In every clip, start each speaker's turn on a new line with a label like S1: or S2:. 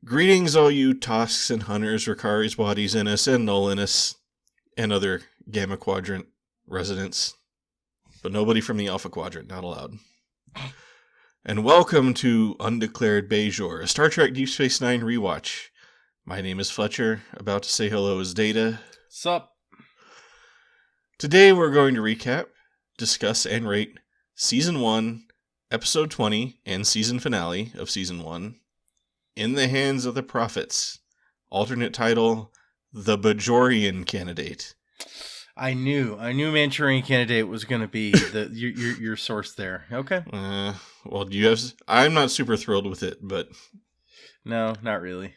S1: Greetings, all you Tosks and Hunters, Rikaris, Wadis, Innis, and Nullinus, and other Gamma Quadrant residents. But nobody from the Alpha Quadrant, not allowed. And welcome to Undeclared Bajor, a Star Trek Deep Space Nine rewatch. My name is Fletcher, about to say hello is Data.
S2: Sup?
S1: Today we're going to recap, discuss, and rate Season 1, Episode 20, and season finale of Season 1, In the Hands of the Prophets. Alternate title, The Bajorian Candidate.
S2: I knew Manchurian Candidate was going to be your source there. Okay.
S1: Well, do you have... I'm not super thrilled with it, but...
S2: No, not really.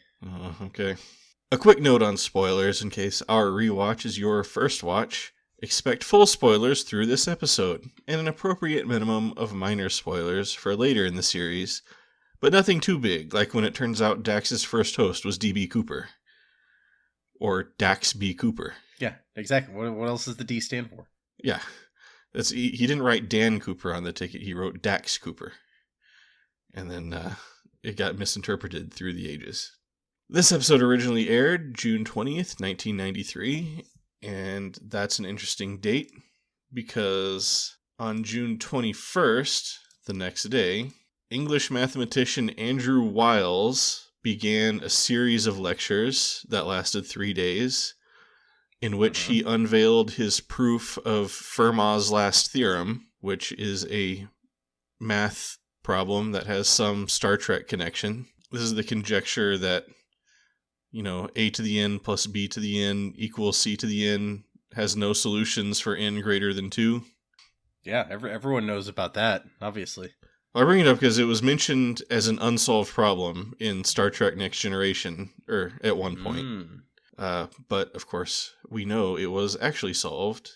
S1: Okay. A quick note on spoilers in case our rewatch is your first watch. Expect full spoilers through this episode, and an appropriate minimum of minor spoilers for later in the series, but nothing too big, like when it turns out Dax's first host was D.B. Cooper. Or Dax B. Cooper.
S2: Yeah, exactly. What else does the D stand for?
S1: Yeah. He didn't write Dan Cooper on the ticket, he wrote Dax Cooper. And then it got misinterpreted through the ages. This episode originally aired June 20th, 1993, and that's an interesting date because on June 21st, the next day, English mathematician Andrew Wiles began a series of lectures that lasted 3 days, in which he unveiled his proof of Fermat's last theorem, which is a math problem that has some Star Trek connection. This is the conjecture that, you know, a to the n plus b to the n equals c to the n has no solutions for n greater than 2.
S2: Yeah, everyone knows about that, obviously.
S1: Well, I bring it up because it was mentioned as an unsolved problem in Star Trek Next Generation, at one point. But, of course, we know it was actually solved,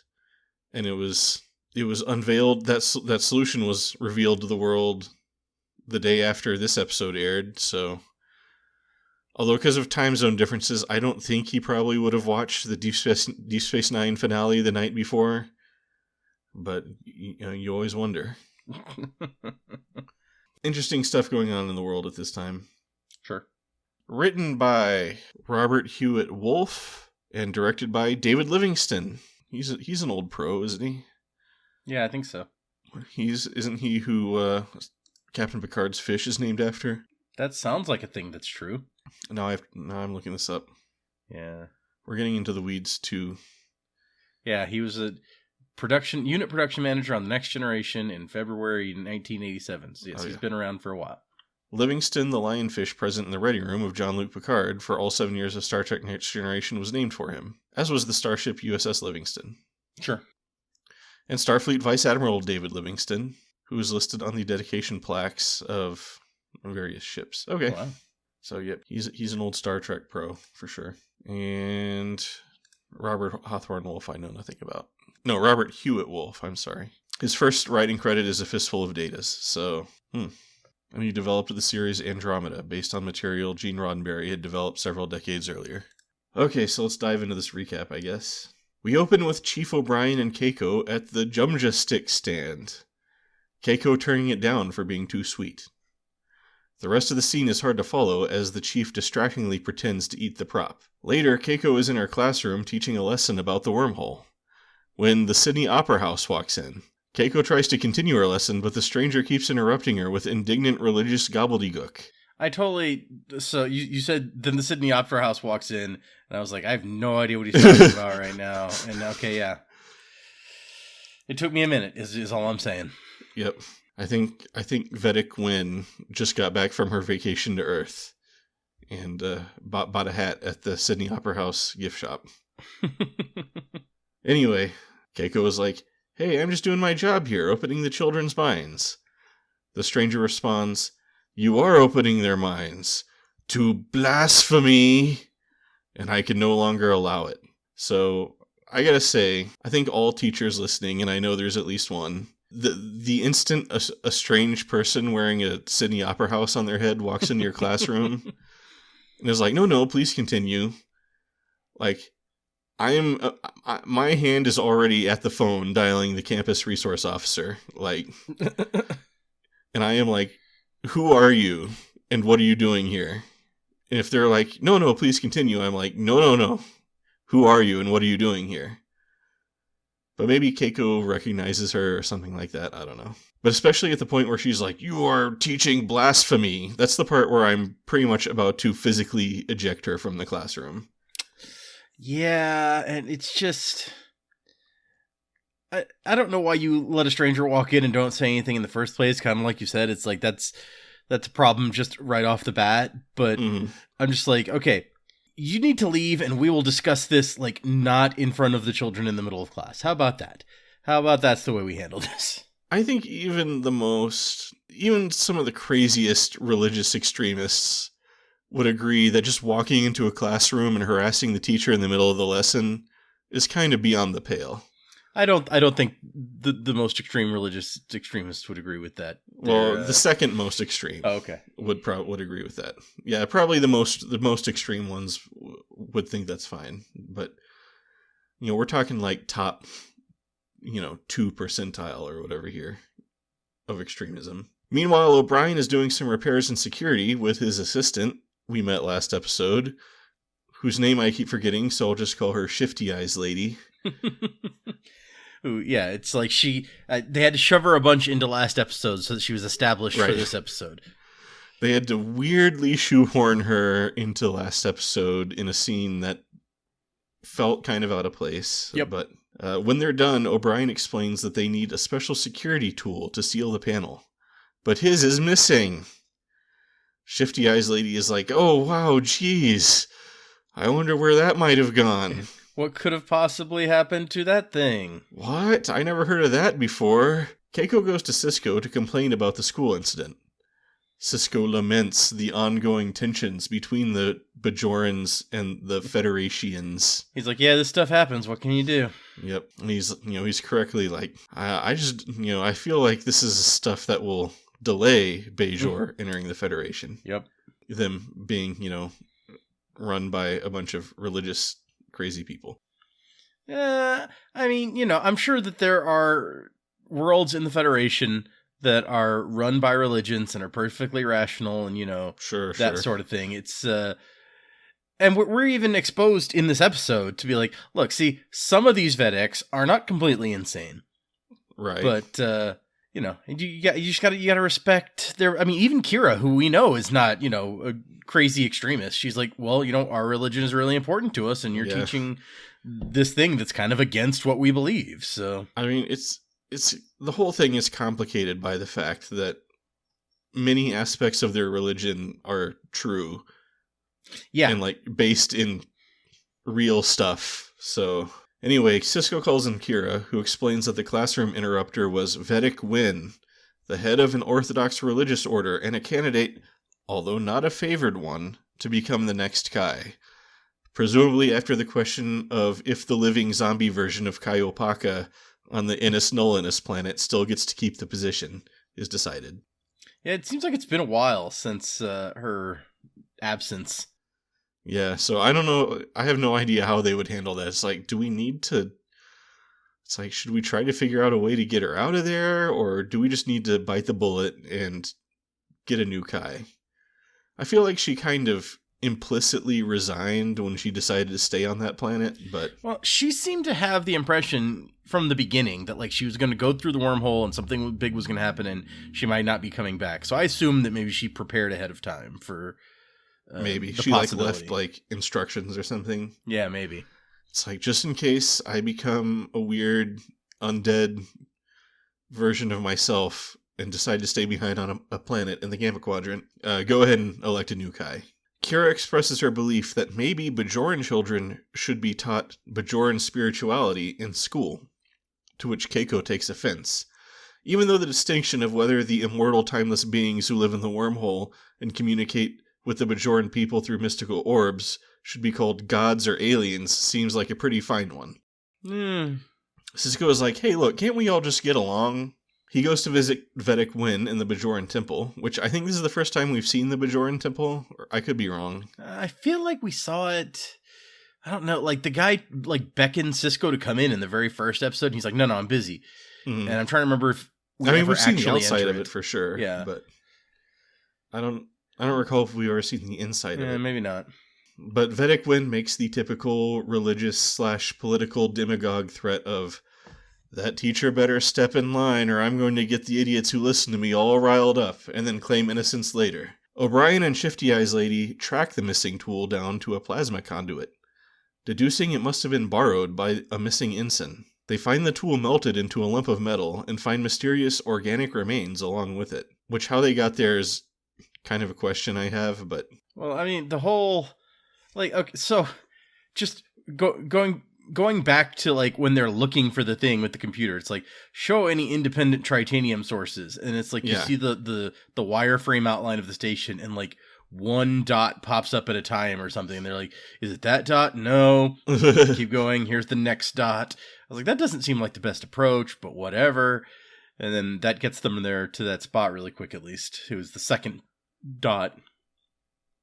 S1: and it was unveiled, that solution was revealed to the world the day after this episode aired, so... Although, because of time zone differences, I don't think he probably would have watched the Deep Space Nine finale the night before. But, you always wonder. Interesting stuff going on in the world at this time.
S2: Sure. Written
S1: by Robert Hewitt Wolfe and directed by David Livingston. He's an old pro, isn't he?
S2: Yeah, I think so.
S1: Isn't he who Captain Picard's fish is named after?
S2: That sounds like a thing that's true.
S1: Now I'm looking this up.
S2: Yeah.
S1: We're getting into the weeds too.
S2: Yeah, he was a unit production manager on The Next Generation in February 1987. So yes, he's been around for a while.
S1: Livingston, the lionfish present in the ready room of Jean-Luc Picard for all 7 years of Star Trek Next Generation, was named for him, as was the starship USS Livingston.
S2: Sure.
S1: And Starfleet Vice Admiral David Livingston, who is listed on the dedication plaques of various ships. Okay.
S2: Wow.
S1: So, yep, he's an old Star Trek pro, for sure. And Robert Hawthorne Wolfe I know nothing about. No, Robert Hewitt Wolfe, I'm sorry. His first writing credit is A Fistful of Datas, so, And he developed the series Andromeda, based on material Gene Roddenberry had developed several decades earlier. Okay, so let's dive into this recap, I guess. We open with Chief O'Brien and Keiko at the Jumja Stick stand. Keiko turning it down for being too sweet. The rest of the scene is hard to follow as the chief distractingly pretends to eat the prop. Later, Keiko is in her classroom teaching a lesson about the wormhole, when the Sydney Opera House walks in. Keiko tries to continue her lesson, but the stranger keeps interrupting her with indignant religious gobbledygook.
S2: So you said, then the Sydney Opera House walks in, and I was like, I have no idea what he's talking about right now. And okay, yeah. It took me a minute, is all I'm saying.
S1: Yep. I think Vedic Wynn just got back from her vacation to Earth and bought a hat at the Sydney Opera House gift shop. Anyway, Keiko was like, "Hey, I'm just doing my job here, opening the children's minds." The stranger responds, "You are opening their minds to blasphemy, and I can no longer allow it." So, I gotta say, I think all teachers listening, and I know there's at least one, the instant a strange person wearing a Sydney Opera House on their head walks into your classroom and is like, no, please continue. Like, my hand is already at the phone dialing the campus resource officer. Like, and I am like, who are you and what are you doing here? And if they're like, no, please continue, I'm like, no. Who are you and what are you doing here? But maybe Keiko recognizes her or something like that. I don't know. But especially at the point where she's like, you are teaching blasphemy. That's the part where I'm pretty much about to physically eject her from the classroom.
S2: Yeah, and it's just... I don't know why you let a stranger walk in and don't say anything in the first place. Kind of like you said, it's like that's a problem just right off the bat. But I'm just like, okay, you need to leave and we will discuss this like not in front of the children in the middle of class. How about that? How about that's the way we handle this?
S1: I think even some of the craziest religious extremists would agree that just walking into a classroom and harassing the teacher in the middle of the lesson is kind of beyond the pale.
S2: I don't think the most extreme religious extremists would agree with that.
S1: Well, the second most extreme would agree with that. Yeah, probably the most extreme ones would think that's fine. But, we're talking like top, 2 percentile or whatever here of extremism. Meanwhile, O'Brien is doing some repairs and security with his assistant we met last episode, whose name I keep forgetting, so I'll just call her Shifty Eyes Lady.
S2: Ooh, yeah, it's like they had to shove her a bunch into last episode so that she was established for this episode.
S1: They had to weirdly shoehorn her into last episode in a scene that felt kind of out of place.
S2: Yep.
S1: But when they're done, O'Brien explains that they need a special security tool to seal the panel. But his is missing. Shifty Eyes Lady is like, oh, wow, geez. I wonder where that might have gone.
S2: What could have possibly happened to that thing?
S1: What? I never heard of that before. Keiko goes to Cisco to complain about the school incident. Cisco laments the ongoing tensions between the Bajorans and the Federatians.
S2: He's like, yeah, this stuff happens. What can you do?
S1: Yep. And he's correctly like, I just, I feel like this is stuff that will delay Bajor entering the Federation.
S2: Yep.
S1: Them being, run by a bunch of religious crazy people.
S2: I mean, I'm sure that there are worlds in the Federation that are run by religions and are perfectly rational and,
S1: sure.
S2: Sort of thing. It's, and we're even exposed in this episode to be like, look, see, some of these Vedeks are not completely insane.
S1: Right.
S2: But, you gotta respect their, I mean, even Kira, who we know is not, a crazy extremist. She's like, well, our religion is really important to us and you're teaching this thing that's kind of against what we believe. So, I
S1: mean, it's the whole thing is complicated by the fact that many aspects of their religion are true.
S2: Yeah.
S1: And like based in real stuff. So anyway, Cisco calls in Kira, who explains that the classroom interrupter was Vedic Win, the head of an Orthodox religious order and a candidate, although not a favored one, to become the next Kai. Presumably after the question of if the living zombie version of Kaiopaka on the Innis Nullinis planet still gets to keep the position is decided.
S2: Yeah, it seems like it's been a while since her absence.
S1: Yeah, so I don't know. I have no idea how they would handle that. It's like, it's like, should we try to figure out a way to get her out of there? Or do we just need to bite the bullet and get a new Kai? I feel like she kind of implicitly resigned when she decided to stay on that planet, but...
S2: Well, she seemed to have the impression from the beginning that, like, she was going to go through the wormhole and something big was going to happen and she might not be coming back. So I assume that maybe she prepared ahead of time for...
S1: maybe. She, like, left, like, instructions or something.
S2: Yeah, maybe.
S1: It's like, just in case I become a weird, undead version of myself and decide to stay behind on a planet in the Gamma Quadrant, go ahead and elect a new Kai. Kira expresses her belief that maybe Bajoran children should be taught Bajoran spirituality in school, to which Keiko takes offense, even though the distinction of whether the immortal timeless beings who live in the wormhole and communicate with the Bajoran people through mystical orbs should be called gods or aliens seems like a pretty fine one. Cisco is like, hey look, can't we all just get along? He goes to visit Vedic Win in the Bajoran Temple, which I think this is the first time we've seen the Bajoran Temple. Or I could be wrong.
S2: I feel like we saw it. I don't know. Like the guy like beckoned Cisco to come in the very first episode. And he's like, no, I'm busy. Mm-hmm. And I'm trying to remember if
S1: we've seen the outside of it for sure.
S2: Yeah,
S1: but I don't I don't recall if we've ever seen the inside of it.
S2: Maybe not.
S1: But Vedic Wind makes the typical religious/political demagogue threat of, that teacher better step in line or I'm going to get the idiots who listen to me all riled up, and then claim innocence later. O'Brien and Shifty Eyes Lady track the missing tool down to a plasma conduit, deducing it must have been borrowed by a missing ensign. They find the tool melted into a lump of metal and find mysterious organic remains along with it, which how they got there is kind of a question I have, but...
S2: Well, I mean, the whole... Like, okay, so just going back to like when they're looking for the thing with the computer, it's like, show any independent tritanium sources, and it's like you see the wireframe outline of the station, and like one dot pops up at a time or something, and they're like, is it that dot? No. Keep going, here's the next dot. I was like, that doesn't seem like the best approach, but whatever. And then that gets them there to that spot really quick. At least it was the second dot.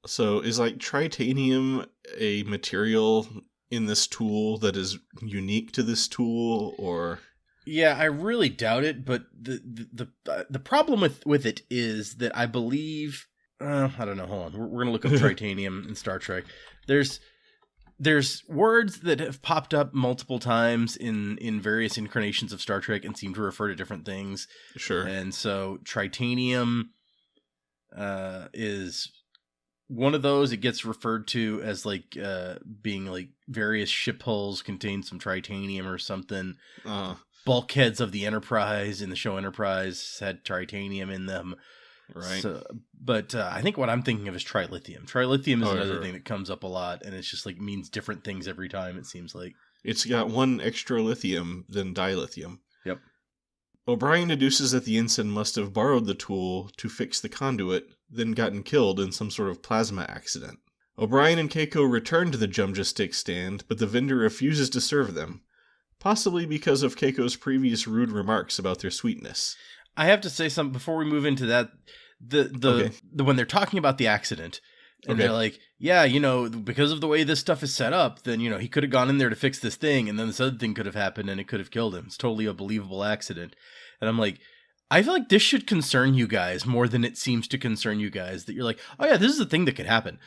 S1: So is like tritanium a material in this tool that is unique to this tool, or?
S2: Yeah, I really doubt it. But the problem with it is that I believe I don't know. Hold on, we're gonna look up tritanium in Star Trek. There's words that have popped up multiple times in various incarnations of Star Trek and seem to refer to different things.
S1: Sure.
S2: And so tritanium is one of those. It gets referred to as like being like various ship hulls contain some tritanium or something. Bulkheads of the Enterprise in the show Enterprise had tritanium in them.
S1: Right.
S2: So, but I think what I'm thinking of is trilithium. Trilithium is another thing that comes up a lot, and it's just like means different things every time, it seems like.
S1: It's got one extra lithium than dilithium.
S2: Yep.
S1: O'Brien deduces that the ensign must have borrowed the tool to fix the conduit, then gotten killed in some sort of plasma accident. O'Brien and Keiko return to the Jumja stick stand, but the vendor refuses to serve them, possibly because of Keiko's previous rude remarks about their sweetness.
S2: I have to say something before we move into that. The when they're talking about the accident, and they're like, yeah, you know, because of the way this stuff is set up, then, you know, he could have gone in there to fix this thing, and then this other thing could have happened, and it could have killed him. It's totally a believable accident. And I'm like, I feel like this should concern you guys more than it seems to concern you guys. That you're like, oh yeah, this is a thing that could happen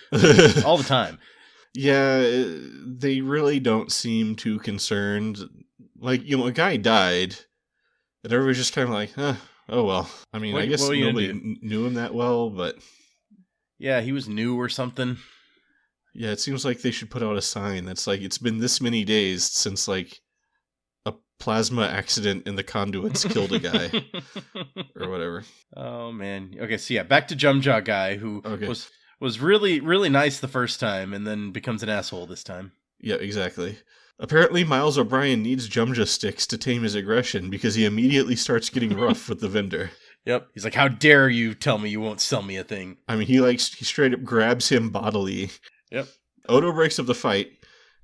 S2: all the time.
S1: Yeah, they really don't seem too concerned. Like, you know, a guy died, and everybody's just kind of like, oh well. I mean, I guess nobody knew him that well, but...
S2: Yeah, he was new or something.
S1: Yeah, it seems like they should put out a sign that's like, it's been this many days since, like, a plasma accident in the conduits killed a guy. Or whatever.
S2: Oh, man. Okay, so yeah, back to Jumja guy, who was really, really nice the first time, and then becomes an asshole this time.
S1: Yeah, exactly. Apparently, Miles O'Brien needs Jumja sticks to tame his aggression because he immediately starts getting rough with the vendor.
S2: Yep. He's like, how dare you tell me you won't sell me a thing?
S1: I mean, he straight up grabs him bodily.
S2: Yep.
S1: Odo breaks up the fight,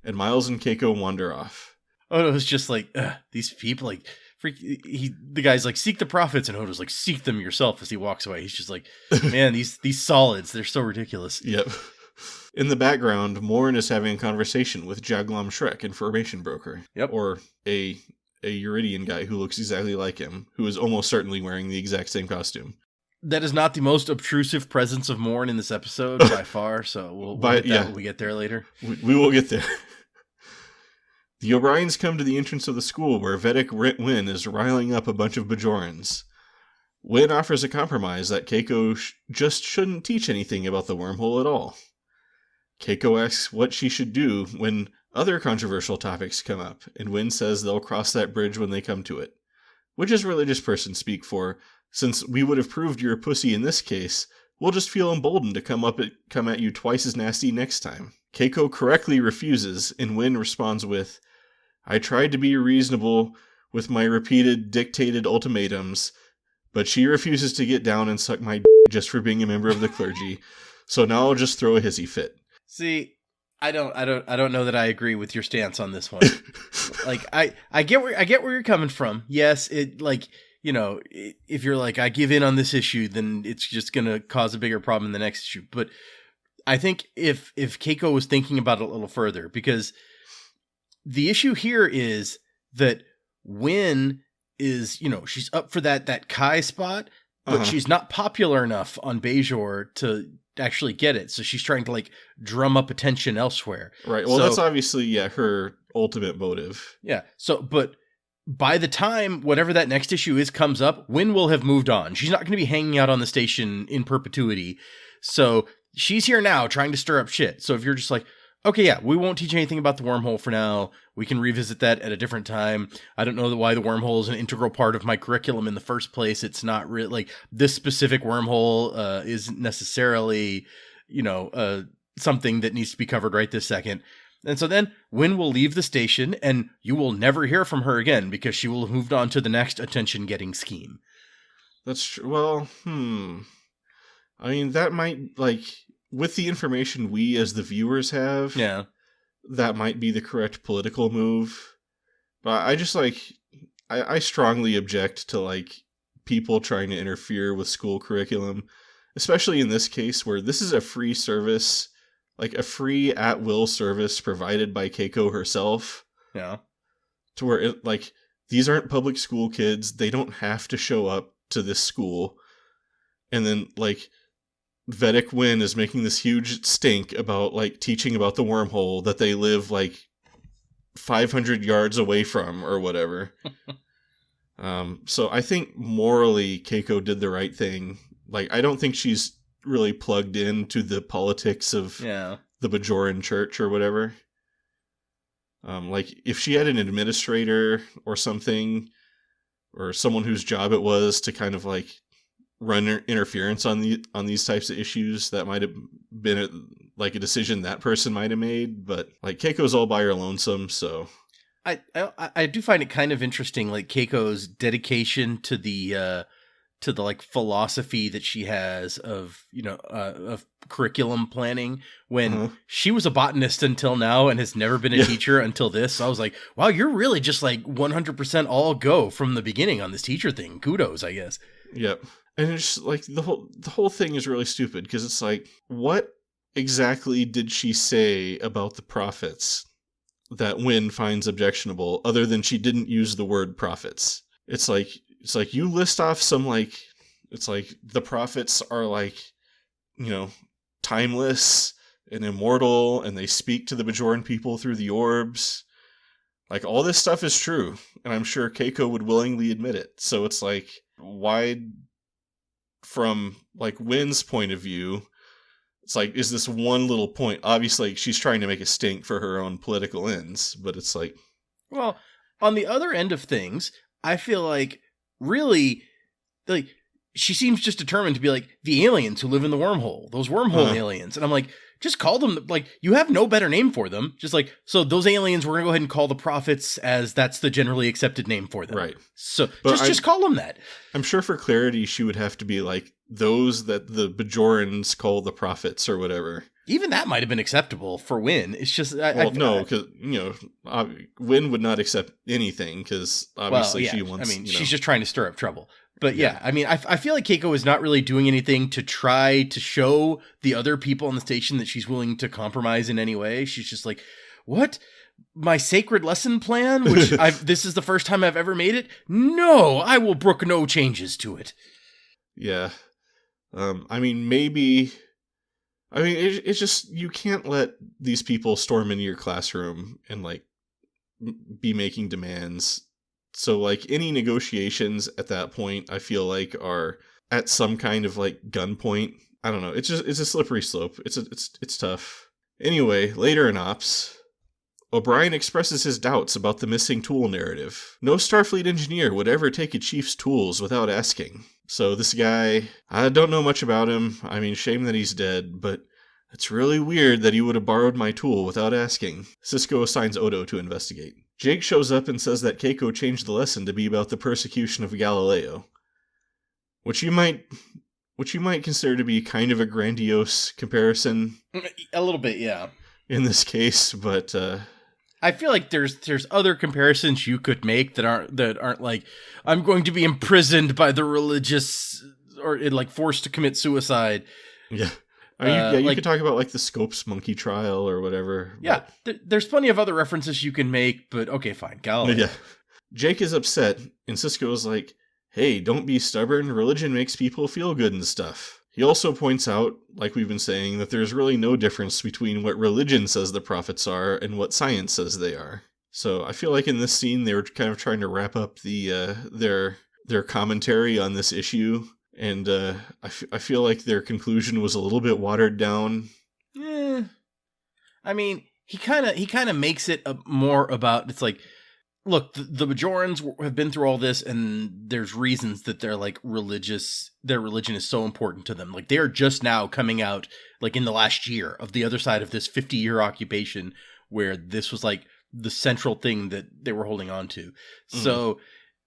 S1: and Miles and Keiko wander off.
S2: Odo's just like, these people, like, the guy's like, seek the prophets, and Odo's like, seek them yourself as he walks away. He's just like, man, these solids, they're so ridiculous.
S1: Yep. In the background, Morn is having a conversation with Jaglam Shrek, information broker.
S2: Yep.
S1: Or a Uridian guy who looks exactly like him, who is almost certainly wearing the exact same costume.
S2: That is not the most obtrusive presence of Morn in this episode by far, so we'll get that when we get there later.
S1: We will get there. The O'Briens come to the entrance of the school where Vedic Wynn is riling up a bunch of Bajorans. Wynn offers a compromise that Keiko just shouldn't teach anything about the wormhole at all. Keiko asks what she should do when other controversial topics come up, and Wynn says they'll cross that bridge when they come to it. Which is religious person speak for, since we would have proved you're a pussy in this case, we'll just feel emboldened to come at you twice as nasty next time. Keiko correctly refuses, and Wynn responds with, I tried to be reasonable with my repeated dictated ultimatums, but she refuses to get down and suck my just for being a member of the clergy, so now I'll just throw a hissy fit.
S2: See, I don't know that I agree with your stance on this one. Like, I get where you're coming from. Yes, it, like, you know, if you're like, I give in on this issue, then it's just gonna cause a bigger problem in the next issue. But I think if Keiko was thinking about it a little further, because the issue here is that Wynn is, you know, she's up for that Kai spot, but she's not popular enough on Bajor to actually get it. So she's trying to like drum up attention elsewhere.
S1: Right. Well, that's obviously, her ultimate motive.
S2: Yeah. So, but by the time whatever that next issue comes up, Wynn will have moved on. She's not going to be hanging out on the station in perpetuity. So she's here now trying to stir up shit. So if you're just like, okay, yeah, we won't teach anything about the wormhole for now. We can revisit that at a different time. I don't know why the wormhole is an integral part of my curriculum in the first place. It's not really like this specific wormhole isn't necessarily, something that needs to be covered right this second. And so then Wynn will leave the station and you will never hear from her again because she will have moved on to the next attention-getting scheme.
S1: That's true. Well, I mean, that might, with the information we as the viewers have, that might be the correct political move. But I just, I strongly object to, people trying to interfere with school curriculum, especially in this case where this is a free service, a free at-will service provided by Keiko herself.
S2: Yeah.
S1: To where, these aren't public school kids. They don't have to show up to this school. And then, Vedic Wynn is making this huge stink about, teaching about the wormhole that they live, 500 yards away from or whatever. So I think morally Keiko did the right thing. I don't think she's really plugged into the politics of the Bajoran church or whatever. If she had an administrator or something, or someone whose job it was to kind of run interference on these types of issues, that might have been a decision that person might have made. But Keiko's all by her lonesome, so
S2: I do find it kind of interesting, Keiko's dedication to the philosophy that she has of of curriculum planning, when she was a botanist until now and has never been a teacher until this. So I was like, wow, you're really just 100% all go from the beginning on this teacher thing. Kudos, I guess.
S1: Yep. And it's the whole thing is really stupid because it's what exactly did she say about the prophets that Wynn finds objectionable, other than she didn't use the word prophets? It's you list off some the prophets are timeless and immortal, and they speak to the Bajoran people through the orbs. All this stuff is true, and I'm sure Keiko would willingly admit it. So it's why, from Wynn's point of view, it's is this one little point? Obviously, she's trying to make a stink for her own political ends, but it's
S2: well, on the other end of things, I feel really, she seems just determined to be the aliens who live in the wormhole, those wormhole aliens. And I'm just call them, you have no better name for them. Just so those aliens, we're going to go ahead and call the prophets, as that's the generally accepted name for them.
S1: Right.
S2: So just call them that.
S1: I'm sure for clarity, she would have to be those that the Bajorans call the prophets or whatever.
S2: Even that might have been acceptable for Wynn. It's just...
S1: no, because, Wynn would not accept anything, because obviously she wants...
S2: she's just trying to stir up trouble. But I feel like Keiko is not really doing anything to try to show the other people on the station that she's willing to compromise in any way. She's just what? My sacred lesson plan, which this is the first time I've ever made it? No, I will brook no changes to it.
S1: Yeah. Maybe... it's just, you can't let these people storm into your classroom and, be making demands. So, any negotiations at that point, I feel are at some kind of, gunpoint. I don't know. It's a slippery slope. It's tough. Anyway, later in Ops, O'Brien expresses his doubts about the missing tool narrative. No Starfleet engineer would ever take a chief's tools without asking. So this guy, I don't know much about him. Shame that he's dead, but it's really weird that he would have borrowed my tool without asking. Sisko assigns Odo to investigate. Jake shows up and says that Keiko changed the lesson to be about the persecution of Galileo, which you might consider to be kind of a grandiose comparison.
S2: A little bit, yeah.
S1: In this case, but
S2: I feel there's other comparisons you could make that aren't I'm going to be imprisoned by the religious or forced to commit suicide.
S1: Yeah. You could talk about the Scopes monkey trial or whatever.
S2: Yeah, there's plenty of other references you can make, but okay, fine. Galileo.
S1: Yeah. Jake is upset, and Sisko's hey, don't be stubborn. Religion makes people feel good and stuff. He also points out, like we've been saying, that there's really no difference between what religion says the prophets are and what science says they are. So I feel like in this scene they were kind of trying to wrap up the their commentary on this issue, and I feel like their conclusion was a little bit watered down.
S2: I mean, he kind of makes it more about, it's like, look, the Bajorans have been through all this, and there's reasons that they're like religious. Their religion is so important to them. Like, they are just now coming out, like in the last year, of the other side of this 50-year occupation, where this was like the central thing that they were holding on to. So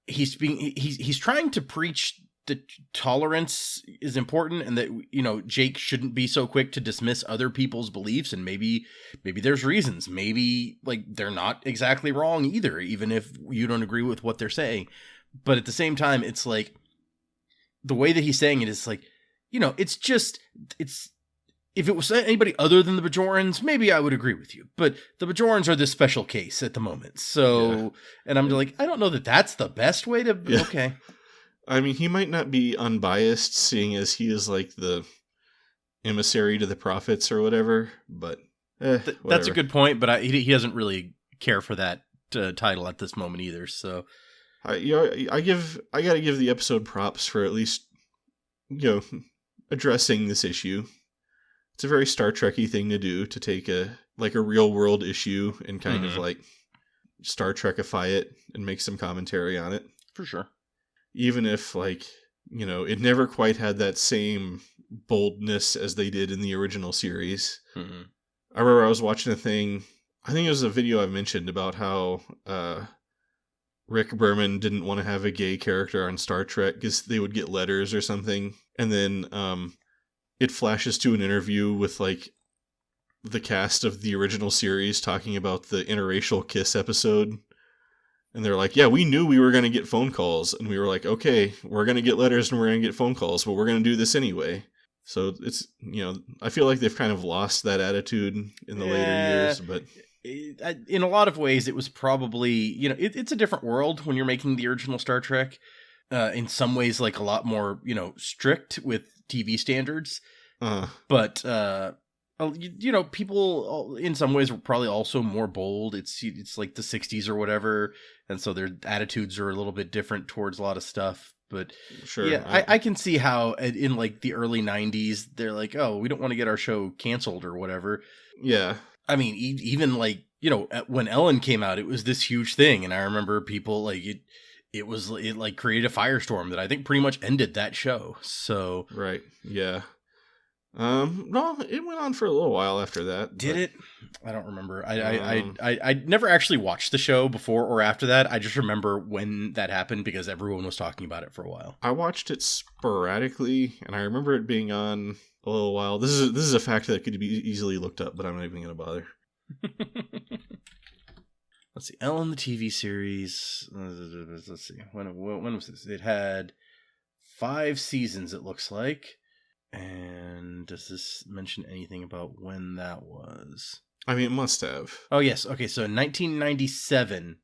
S2: he's trying to preach that tolerance is important, and that, you know, Jake shouldn't be so quick to dismiss other people's beliefs, and maybe there's reasons, maybe like they're not exactly wrong either, even if you don't agree with what they're saying. But at the same time, it's like, the way that he's saying it is like, you know, it's if it was anybody other than the Bajorans, maybe I would agree with you. But the Bajorans are this special case at the moment. So, and I'm like, I don't know that that's the best way to, okay.
S1: I mean, he might not be unbiased, seeing as he is like the emissary to the prophets or whatever, but
S2: that's a good point, but he doesn't really care for that title at this moment either, so...
S1: I gotta give the episode props for at least, you know, addressing this issue. It's a very Star Trek-y thing to do, to take a real world issue and kind of like Star Trek-ify it and make some commentary on it.
S2: For sure.
S1: Even if, like, you know, it never quite had that same boldness as they did in the original series.
S2: Mm-hmm.
S1: I remember I was watching a thing, I think it was a video I mentioned about how Rick Berman didn't want to have a gay character on Star Trek because they would get letters or something. And then it flashes to an interview with, like, the cast of the original series talking about the interracial kiss episode. And they're like, yeah, we knew we were going to get phone calls. And we were like, okay, we're going to get letters and we're going to get phone calls, but we're going to do this anyway. So it's, you know, I feel like they've kind of lost that attitude in the later years. But
S2: in a lot of ways, it was probably, you know, it's a different world when you're making the original Star Trek. In some ways, like, a lot more, you know, strict with TV standards. But, you know, people in some ways were probably also more bold. It's like the 60s or whatever, and so their attitudes are a little bit different towards a lot of stuff. But
S1: sure,
S2: yeah, I can see how in like the early 90s, they're like, oh, we don't want to get our show canceled or whatever.
S1: Yeah.
S2: I mean, even like, you know, when Ellen came out, it was this huge thing. And I remember people like it like created a firestorm that I think pretty much ended that show. So.
S1: Right. Yeah. No, it went on for a little while after that.
S2: Did it? I don't remember. I never actually watched the show before or after that. I just remember when that happened because everyone was talking about it for a while.
S1: I watched it sporadically, and I remember it being on a little while. This is a fact that could be easily looked up, but I'm not even going to bother.
S2: Let's see. Ellen, the TV series. Let's see. When was this? It had 5 seasons, it looks like. And does this mention anything about when that was?
S1: I mean, it must have.
S2: Oh, yes. Okay, so 1997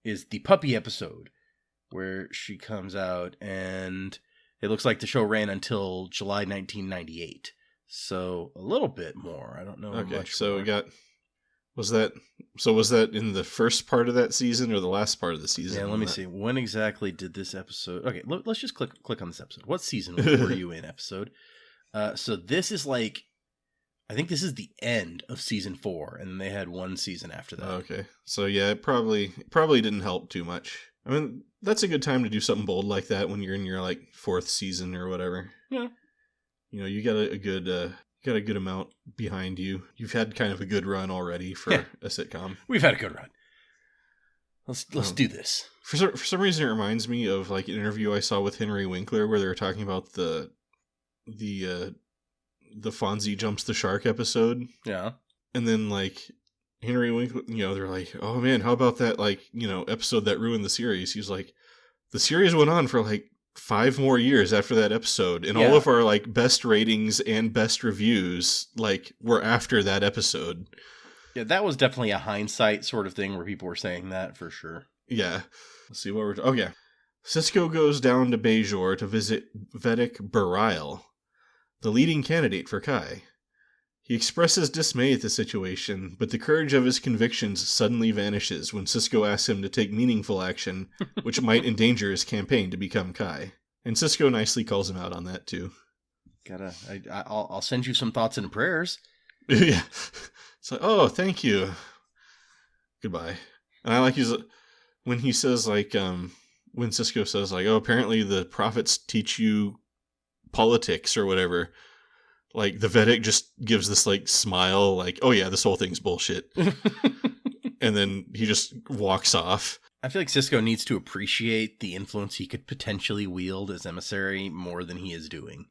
S2: is the puppy episode where she comes out, and it looks like the show ran until July 1998. So a little bit more. I don't know how much
S1: so
S2: more.
S1: We got... Was that in the first part of that season or the last part of the season?
S2: Yeah, let me see. When exactly did this episode... Okay, let's just click on this episode. What season were you in, episode? So this is like, I think this is the end of season 4, and they had 1 season after that.
S1: Okay, so yeah, it probably didn't help too much. I mean, that's a good time to do something bold like that when you're in your like 4th season or whatever.
S2: Yeah,
S1: you know, you got a good amount behind you. You've had kind of a good run already for a sitcom.
S2: We've had a good run. Let's do this.
S1: For some reason, it reminds me of like an interview I saw with Henry Winkler where they were talking about the Fonzie jumps the shark episode.
S2: Yeah.
S1: And then like Henry Winkler, you know, they're like, oh man, how about that, like, you know, episode that ruined the series? He's like, the series went on for like 5 more years after that episode, and all of our like best ratings and best reviews like were after that episode.
S2: Yeah, that was definitely a hindsight sort of thing where people were saying that for sure.
S1: Yeah. Let's see what we're... Oh yeah. Sisko goes down to Bajor to visit Vedic Bareil, the leading candidate for Kai. He expresses dismay at the situation, but the courage of his convictions suddenly vanishes when Sisko asks him to take meaningful action, which might endanger his campaign to become Kai. And Sisko nicely calls him out on that, too.
S2: I'll send you some thoughts and prayers.
S1: Yeah. It's like, oh, thank you. Goodbye. And I like when he says, like, when Sisko says, like, oh, apparently the prophets teach you politics or whatever. Like, the Vedic just gives this, like, smile, like, oh yeah, this whole thing's bullshit. And then he just walks off.
S2: I feel like Sisko needs to appreciate the influence he could potentially wield as emissary more than he is doing.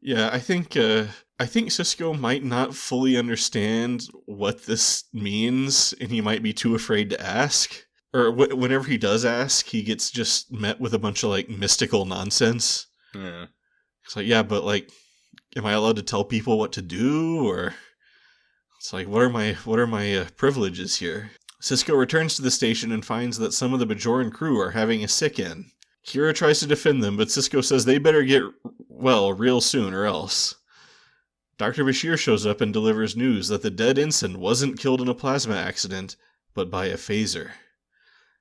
S1: Yeah, I think Sisko might not fully understand what this means, and he might be too afraid to ask. Or whenever he does ask, he gets just met with a bunch of, like, mystical nonsense.
S2: Yeah.
S1: It's like, yeah, but, like, am I allowed to tell people what to do? Or it's like, what are my privileges here? Sisko returns to the station and finds that some of the Bajoran crew are having a sick-in. Kira tries to defend them, but Sisko says they better get well real soon or else. Dr. Bashir shows up and delivers news that the dead ensign wasn't killed in a plasma accident, but by a phaser.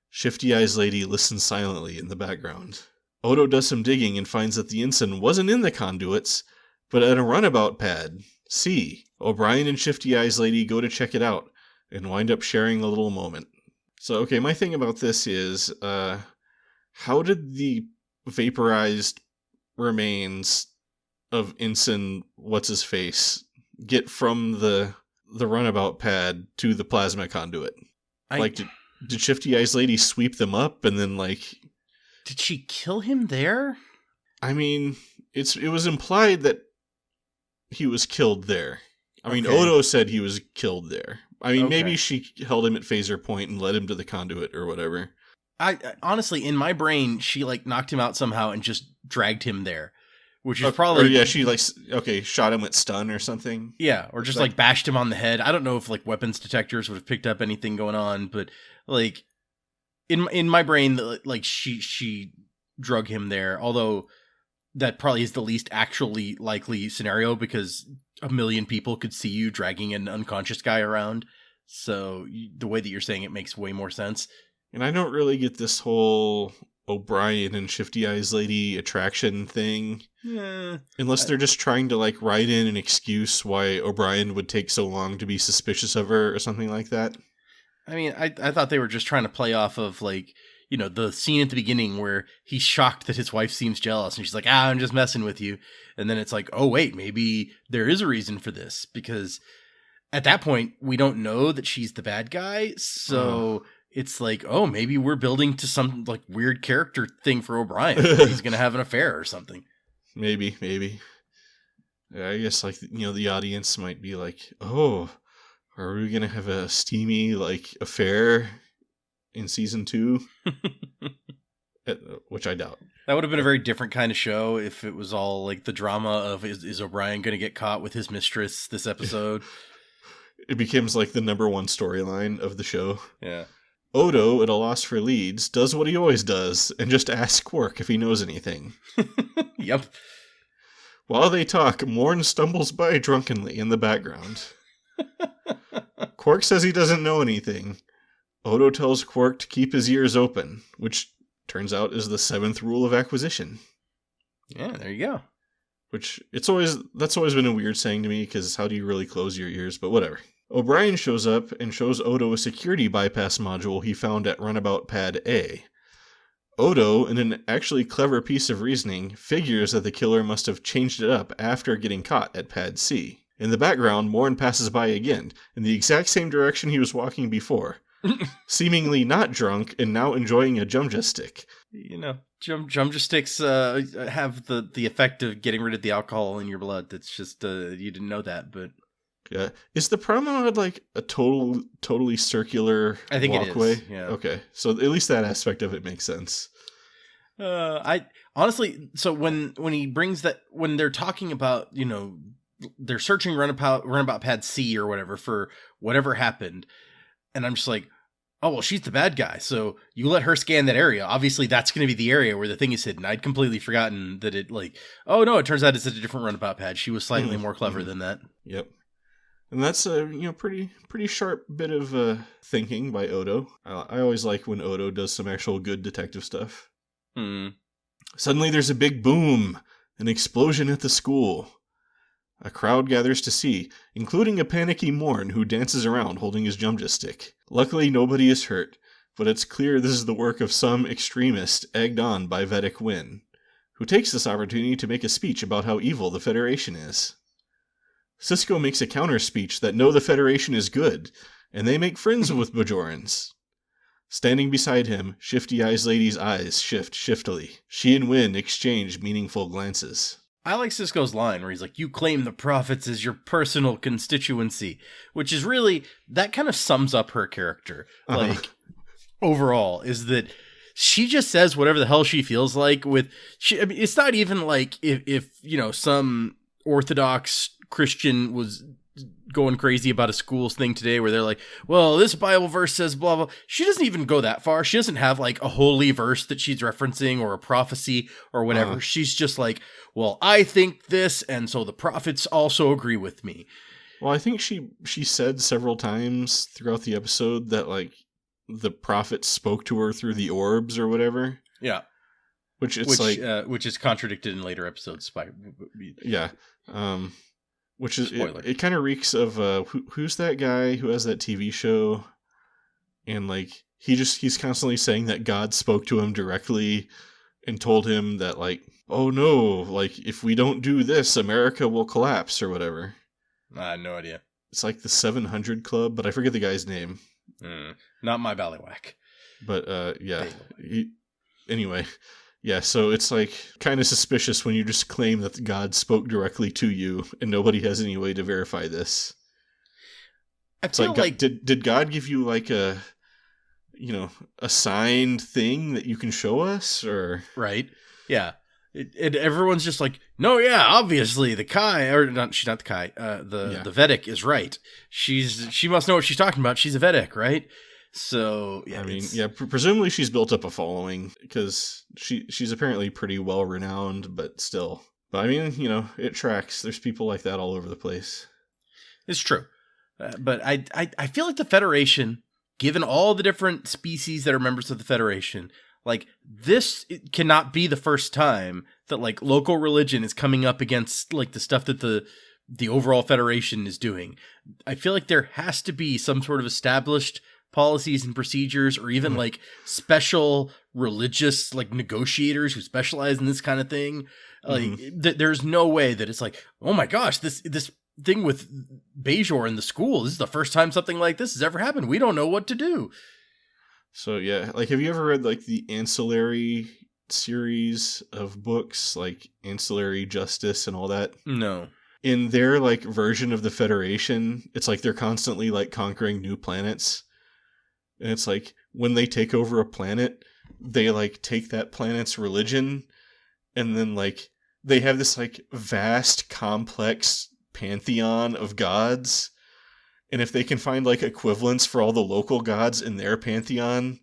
S1: Shifty Eyes Lady listens silently in the background. Odo does some digging and finds that the ensign wasn't in the conduits, but at a runabout pad, C. O'Brien and Shifty Eyes Lady go to check it out, and wind up sharing a little moment. So, okay, my thing about this is, how did the vaporized remains of Ensign What's-His-Face get from the runabout pad to the plasma conduit? Did Shifty Eyes Lady sweep them up and then, like...
S2: Did she kill him there?
S1: I mean, it was implied that he was killed there. I mean, Odo said he was killed there. I mean, maybe she held him at phaser point and led him to the conduit or whatever.
S2: I honestly, in my brain, she, like, knocked him out somehow and just dragged him there, which is probably...
S1: Or, yeah, she, like, shot him with stun or something.
S2: Yeah, or just, like, bashed him on the head. I don't know if, like, weapons detectors would have picked up anything going on, but, like, in my brain, like, she drug him there, although that probably is the least actually likely scenario because a million people could see you dragging an unconscious guy around. So the way that you're saying it makes way more sense.
S1: And I don't really get this whole O'Brien and Shifty Eyes Lady attraction thing.
S2: Yeah.
S1: Unless they're just trying to, like, write in an excuse why O'Brien would take so long to be suspicious of her or something like that.
S2: I mean, I thought they were just trying to play off of, like, you know, the scene at the beginning where he's shocked that his wife seems jealous and she's like, I'm just messing with you. And then it's like, oh, wait, maybe there is a reason for this because at that point we don't know that she's the bad guy. So it's like, oh, maybe we're building to some, like, weird character thing for O'Brien. He's going to have an affair or something.
S1: Maybe. Yeah, I guess, like, you know, the audience might be like, oh, are we going to have a steamy, like, affair in season 2? Which I doubt.
S2: That would have been a very different kind of show if it was all, like, the drama of is O'Brien going to get caught with his mistress this episode?
S1: It becomes, like, the number one storyline of the show.
S2: Yeah.
S1: Odo, at a loss for leads, does what he always does and just asks Quark if he knows anything.
S2: Yep.
S1: While they talk, Morn stumbles by drunkenly in the background. Quark says he doesn't know anything. Odo tells Quark to keep his ears open, which turns out is the 7th rule of acquisition.
S2: Yeah, there you go.
S1: Which, that's always been a weird saying to me, because how do you really close your ears? But whatever. O'Brien shows up and shows Odo a security bypass module he found at Runabout Pad A. Odo, in an actually clever piece of reasoning, figures that the killer must have changed it up after getting caught at Pad C. In the background, Morn passes by again, in the exact same direction he was walking before. Seemingly not drunk and now enjoying a Jumja stick.
S2: You know, Jumja sticks have the effect of getting rid of the alcohol in your blood. That's just, you didn't know that, but... Yeah.
S1: Is the promenade like a totally circular walkway?
S2: I think it is, yeah.
S1: Okay, so at least that aspect of it makes sense.
S2: I honestly, so when he brings that, when they're talking about, you know, they're searching runabout pad C or whatever for whatever happened, and I'm just like, oh, well, she's the bad guy, so you let her scan that area. Obviously, that's going to be the area where the thing is hidden. I'd completely forgotten that it, like, oh, no, it turns out it's a different runabout pad. She was slightly more clever than that.
S1: Yep. And that's a pretty sharp bit of thinking by Odo. I always like when Odo does some actual good detective stuff. Suddenly there's a big boom, an explosion at the school. A crowd gathers to see, including a panicky Morn who dances around holding his jumja stick. Luckily nobody is hurt, but it's clear this is the work of some extremist egged on by Vedic Wynn, who takes this opportunity to make a speech about how evil the Federation is. Cisco makes a counter speech that no, the Federation is good, and they make friends with Bajorans. Standing beside him, Shifty Eyes Lady's eyes shift shiftily. She and Wynn exchange meaningful glances.
S2: I like Cisco's line where he's like, you claim the prophets as your personal constituency, which is really, that kind of sums up her character. Like, overall, is that she just says whatever the hell she feels like I mean, it's not even like if some Orthodox Christian was going crazy about a school's thing today where they're like, well, this Bible verse says blah, blah. She doesn't even go that far. She doesn't have like a holy verse that she's referencing or a prophecy or whatever. She's just like, well, I think this, and so the prophets also agree with me.
S1: Well, I think she said several times throughout the episode that like the prophet spoke to her through the orbs or whatever.
S2: Yeah. Which is contradicted in later episodes.
S1: Yeah. Which is, it kind of reeks of, who's that guy who has that TV show? And like, he's constantly saying that God spoke to him directly and told him that like, oh no, like if we don't do this, America will collapse or whatever.
S2: I have no idea.
S1: It's like the 700 Club, but I forget the guy's name.
S2: Not my ballywhack.
S1: But yeah. Anyway. Yeah, so it's like kind of suspicious when you just claim that God spoke directly to you and nobody has any way to verify this. It's like did God give you like a signed thing that you can show us or
S2: right? Yeah. Everyone's just like, no, yeah, obviously the Kai, or not, she's not the Kai. The Vedic is right. She must know what she's talking about. She's a Vedic, right? So yeah,
S1: I mean, presumably she's built up a following because she's apparently pretty well renowned, but still. But I mean, it tracks. There's people like that all over the place.
S2: It's true, but I feel like the Federation, given all the different species that are members of the Federation, like this cannot be the first time that like local religion is coming up against like the stuff that the overall Federation is doing. I feel like there has to be some sort of established policies and procedures, or even like special religious like negotiators who specialize in this kind of thing. Like there's no way that it's like, oh my gosh, this thing with Bajor in the school, this is the first time something like this has ever happened. We don't know what to do.
S1: So yeah, like have you ever read like the Ancillary series of books, like Ancillary Justice and all that?
S2: No.
S1: In their like version of the Federation, it's like they're constantly like conquering new planets. And it's like when they take over a planet, they like take that planet's religion and then like they have this like vast, complex pantheon of gods. And if they can find like equivalents for all the local gods in their pantheon,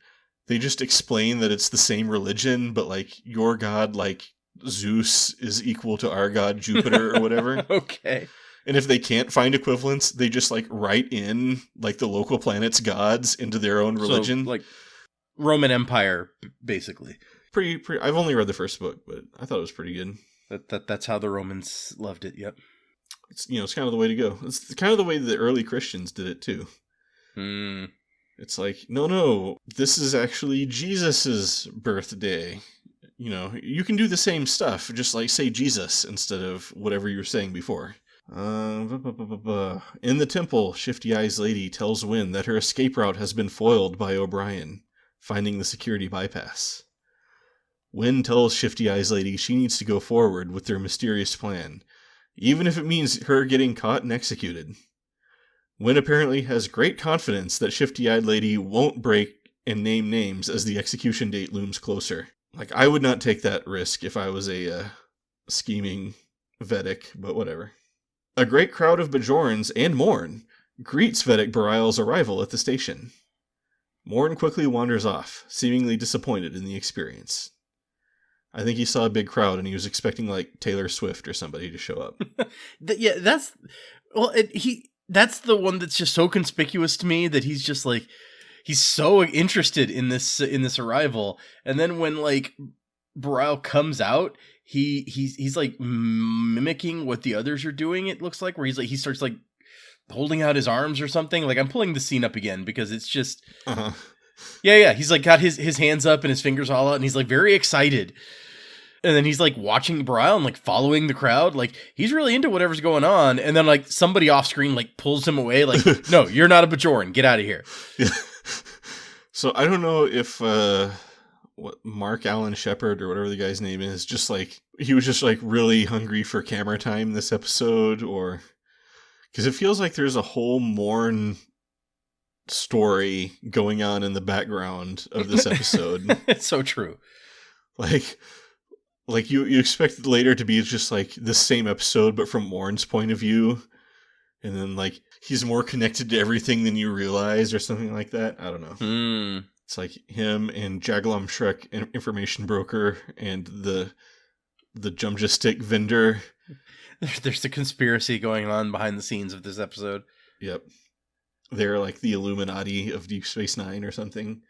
S1: they just explain that it's the same religion, but like your god, like Zeus, is equal to our god Jupiter or whatever.
S2: Okay.
S1: And if they can't find equivalents, they just like write in like the local planet's gods into their own religion. So,
S2: like Roman Empire, basically.
S1: Pretty. I've only read the first book, but I thought it was pretty good.
S2: That's how the Romans loved it. Yep.
S1: It's it's kind of the way to go. It's kind of the way the early Christians did it too. It's like no, this is actually Jesus's birthday. You can do the same stuff, just like say Jesus instead of whatever you were saying before. In the temple, Shifty Eyes Lady tells Wynn that her escape route has been foiled by O'Brien, finding the security bypass. Wynn tells Shifty Eyes Lady she needs to go forward with their mysterious plan, even if it means her getting caught and executed. Wynn apparently has great confidence that Shifty Eyed Lady won't break and name names as the execution date looms closer. Like, I would not take that risk if I was a scheming Vedic, but whatever. A great crowd of Bajorans and Morn greets Vedic Barial's arrival at the station. Morn quickly wanders off, seemingly disappointed in the experience. I think he saw a big crowd and he was expecting like Taylor Swift or somebody to show up.
S2: That's the one that's just so conspicuous to me that he's just like, he's so interested in this arrival. And then when like Bareil comes out, he's like mimicking what the others are doing. It looks like, where he starts like holding out his arms or something. Like, I'm pulling the scene up again because it's just, yeah. He's like got his hands up and his fingers all out, and he's like very excited. And then he's like watching Bareil and like following the crowd. Like, he's really into whatever's going on. And then like somebody off screen like pulls him away. Like, no, you're not a Bajoran. Get out of here.
S1: Yeah. So I don't know if what Mark Allen Shepard or whatever the guy's name is, just like he was just like really hungry for camera time this episode, or because it feels like there's a whole Morn story going on in the background of this episode.
S2: It's so true.
S1: Like you expect later to be just like the same episode, but from Morn's point of view. And then like he's more connected to everything than you realize or something like that. I don't know. It's like him and Jackal Shrek, information broker, and the Jumja stick vendor.
S2: There's a conspiracy going on behind the scenes of this episode.
S1: Yep. They're like the Illuminati of Deep Space Nine or something.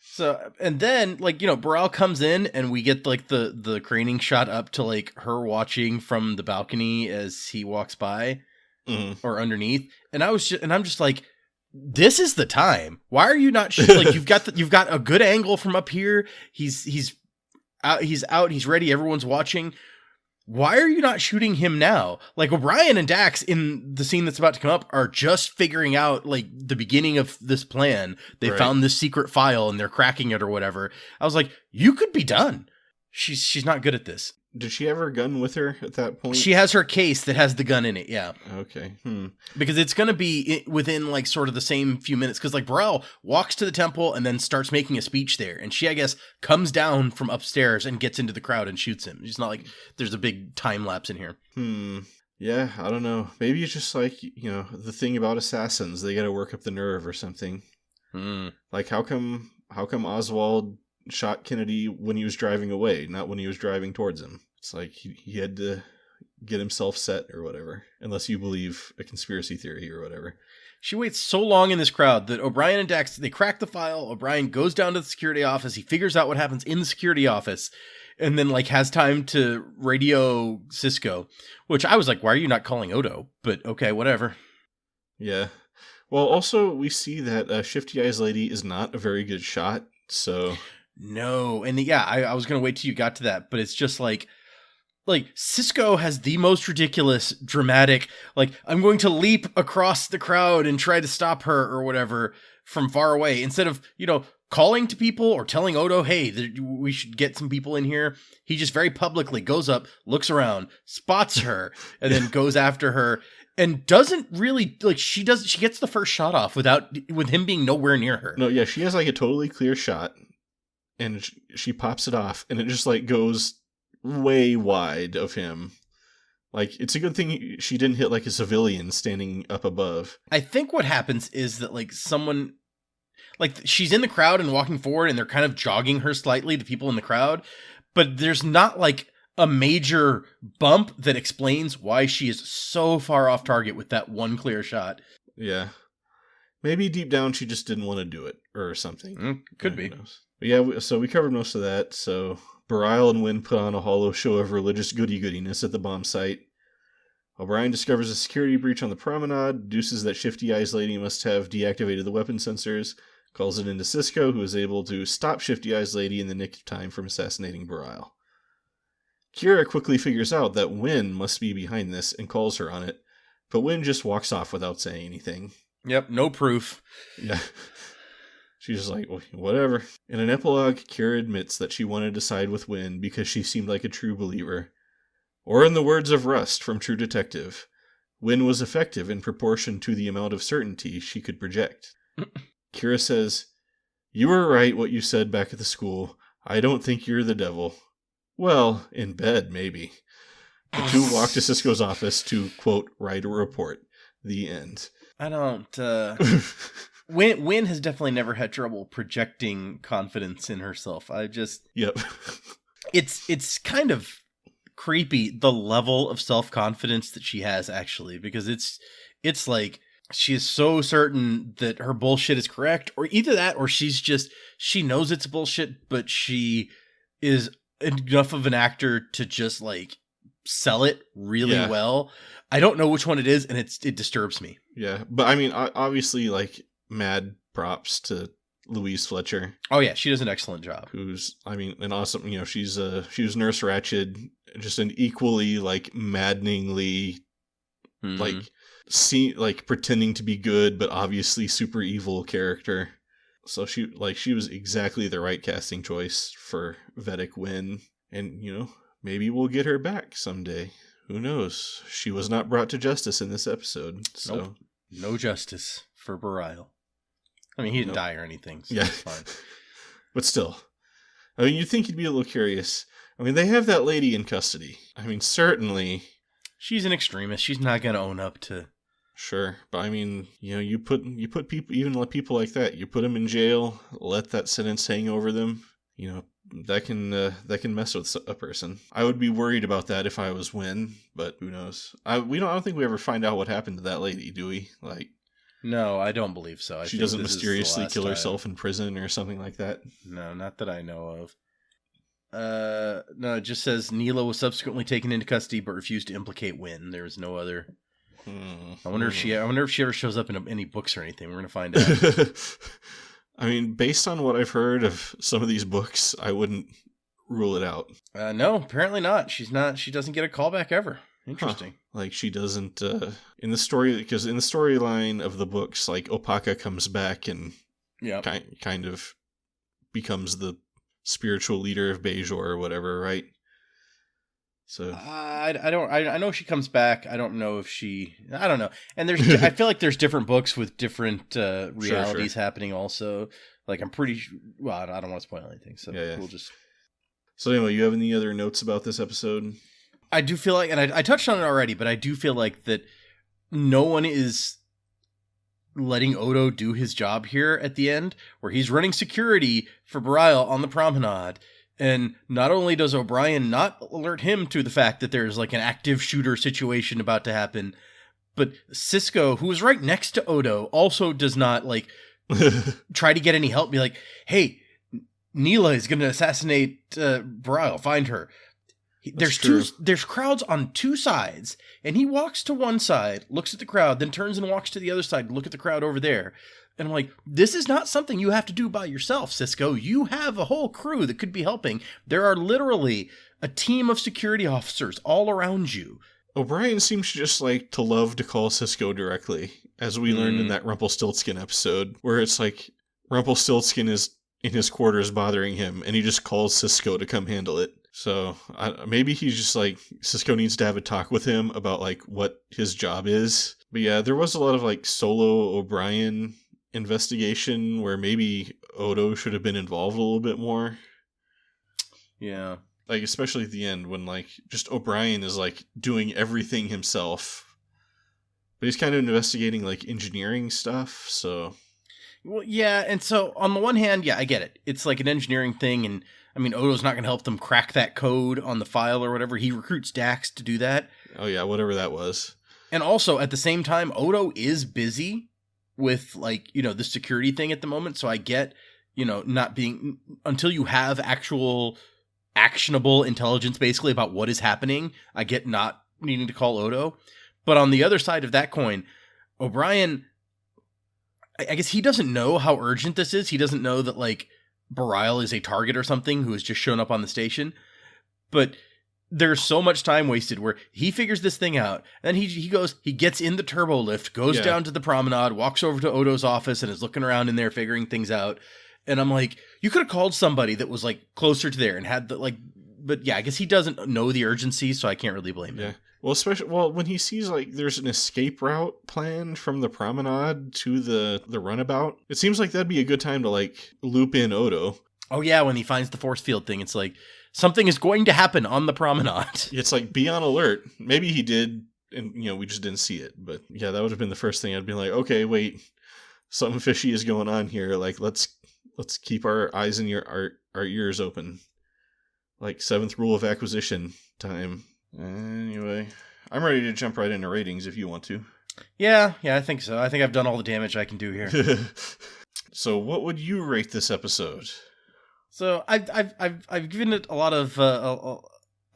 S2: So, and then, like, you know, Bareil comes in and we get like the craning shot up to like her watching from the balcony as he walks by or underneath. And I'm just like, this is the time. Why are you not like, you've got a good angle from up here. He's out, he's ready. Everyone's watching. Why are you not shooting him now? Like, O'Brien and Dax in the scene that's about to come up are just figuring out like the beginning of this plan. They found this secret file and they're cracking it or whatever. I was like, you could be done. She's not good at this.
S1: Did she have her gun with her at that point?
S2: She has her case that has the gun in it, yeah.
S1: Okay.
S2: Because it's going to be within, like, sort of the same few minutes. Because, like, Bareil walks to the temple and then starts making a speech there. And she, I guess, comes down from upstairs and gets into the crowd and shoots him. It's not like there's a big time lapse in here.
S1: Yeah, I don't know. Maybe it's just like, you know, the thing about assassins. They got to work up the nerve or something. Like, how come Oswald shot Kennedy when he was driving away, not when he was driving towards him? It's like he had to get himself set or whatever, unless you believe a conspiracy theory or whatever.
S2: She waits so long in this crowd that O'Brien and Dax, they crack the file. O'Brien goes down to the security office. He figures out what happens in the security office and then like has time to radio Sisko, which I was like, why are you not calling Odo? But okay, whatever.
S1: Yeah. Well, also we see that Shifty Eyes Lady is not a very good shot, so...
S2: No, and yeah, I was going to wait till you got to that, but it's just like Sisko has the most ridiculous, dramatic, like, I'm going to leap across the crowd and try to stop her or whatever from far away, instead of, you know, calling to people or telling Odo, hey, we should get some people in here. He just very publicly goes up, looks around, spots her, and then goes after her. And doesn't really, like, she gets the first shot off with him being nowhere near her.
S1: No, yeah, she has like a totally clear shot. And she pops it off, and it just, like, goes way wide of him. Like, it's a good thing she didn't hit, like, a civilian standing up above.
S2: I think what happens is that, like, someone... Like, she's in the crowd and walking forward, and they're kind of jogging her slightly, the people in the crowd. But there's not, like, a major bump that explains why she is so far off target with that one clear shot.
S1: Yeah. Maybe deep down she just didn't want to do it, or something.
S2: Could be.
S1: Knows. Yeah, so we covered most of that. So Bareil and Wynn put on a hollow show of religious goody-goodiness at the bomb site. O'Brien discovers a security breach on the promenade, deduces that Shifty Eyes Lady must have deactivated the weapon sensors, calls it into Sisko, who is able to stop Shifty Eyes Lady in the nick of time from assassinating Bareil. Kira quickly figures out that Wynn must be behind this and calls her on it, but Wynn just walks off without saying anything.
S2: Yep, no proof.
S1: Yeah. She's just like, well, whatever. In an epilogue, Kira admits that she wanted to side with Wynn because she seemed like a true believer. Or in the words of Rust from True Detective, Wynn was effective in proportion to the amount of certainty she could project. Kira says, you were right what you said back at the school. I don't think you're the devil. Well, in bed, maybe. The two walk to Sisko's office to, quote, write a report. The end.
S2: I don't, Wynn has definitely never had trouble projecting confidence in herself.
S1: Yep.
S2: It's kind of creepy, the level of self-confidence that she has, actually, because it's like she is so certain that her bullshit is correct, or either that, or she knows it's bullshit, but she is enough of an actor to just like sell it really well. I don't know which one it is, and it disturbs me.
S1: Yeah, but I mean, obviously, like, mad props to Louise Fletcher.
S2: Oh yeah, she does an excellent job.
S1: Who's, I mean, an awesome, she was Nurse Ratched, just an equally, like, maddeningly, like, pretending to be good, but obviously super evil character. So she was exactly the right casting choice for Vedic Wynn, and, maybe we'll get her back someday. Who knows? She was not brought to justice in this episode, so.
S2: Nope. No justice for Bareil. I mean, he didn't die or anything, so it's fine.
S1: But still. I mean, you'd think you'd be a little curious. I mean, they have that lady in custody. I mean, certainly.
S2: She's an extremist. She's not going to own up to.
S1: Sure. But I mean, you put people, even people like that, you put them in jail, let that sentence hang over them, that can mess with a person. I would be worried about that if I was Wynn, but who knows? I don't think we ever find out what happened to that lady, do we? Like,
S2: no, I don't believe so.
S1: She doesn't mysteriously kill herself in prison or something like that?
S2: No, not that I know of. No, it just says Neela was subsequently taken into custody but refused to implicate Wynn. There was no other. I wonder if she ever shows up in any books or anything. We're gonna find out.
S1: I mean, based on what I've heard of some of these books, I wouldn't rule it out.
S2: No, apparently not. She's not. She doesn't get a callback ever. Interesting.
S1: Like, she doesn't, in the story, because in the storyline of the books, like, Opaka comes back and kind of becomes the spiritual leader of Bajor or whatever, right? So
S2: I know she comes back. I don't know if I don't know. And I feel like there's different books with different realities happening also. Like, I'm pretty well, I don't want to spoil anything, so we'll just.
S1: So anyway, you have any other notes about this episode?
S2: I do feel like, and I touched on it already, but I do feel like that no one is letting Odo do his job here at the end, where he's running security for Bareil on the promenade. And not only does O'Brien not alert him to the fact that there's like an active shooter situation about to happen, but Sisko, who is right next to Odo, also does not like try to get any help. Be like, hey, Neela is going to assassinate Bareil. Find her. There's crowds on two sides, and he walks to one side, looks at the crowd, then turns and walks to the other side, look at the crowd over there. And I'm like, this is not something you have to do by yourself, Sisko. You have a whole crew that could be helping. There are literally a team of security officers all around you.
S1: O'Brien seems just like to love to call Sisko directly, as we learned in that Rumpelstiltskin episode, where it's like Rumpelstiltskin is in his quarters bothering him, and he just calls Sisko to come handle it. So maybe he's just like, Sisko needs to have a talk with him about like what his job is. But yeah, there was a lot of like solo O'Brien investigation where maybe Odo should have been involved a little bit more.
S2: Yeah.
S1: Like, especially at the end when like just O'Brien is like doing everything himself. But he's kind of investigating like engineering stuff, so.
S2: Well, yeah, and so on the one hand, yeah, I get it. It's like an engineering thing, and I mean, Odo's not going to help them crack that code on the file or whatever. He recruits Dax to do that.
S1: Oh, yeah, whatever that was.
S2: And also, at the same time, Odo is busy with, like, the security thing at the moment. So I get, not being, until you have actual actionable intelligence, basically, about what is happening, I get not needing to call Odo. But on the other side of that coin, O'Brien, I guess he doesn't know how urgent this is. He doesn't know that, like, Bareil is a target or something who has just shown up on the station. But there's so much time wasted where he figures this thing out. And he gets in the turbo lift, goes down to the promenade, walks over to Odo's office and is looking around in there figuring things out. And I'm like, you could have called somebody that was like closer to there and had the like, but yeah, I guess he doesn't know the urgency, so I can't really blame him.
S1: Well, especially when he sees like there's an escape route planned from the promenade to the runabout, it seems like that'd be a good time to like loop in Odo.
S2: Oh yeah, when he finds the force field thing, it's like something is going to happen on the promenade.
S1: It's like, be on alert. Maybe he did, and we just didn't see it. But yeah, that would have been the first thing. I'd be like, okay, wait, something fishy is going on here. Like, let's keep our eyes and our ears open. Like, 7th rule of acquisition time. Anyway, I'm ready to jump right into ratings if you want to.
S2: Yeah, I think so. I think I've done all the damage I can do here.
S1: So, what would you rate this episode?
S2: So I've given it a lot of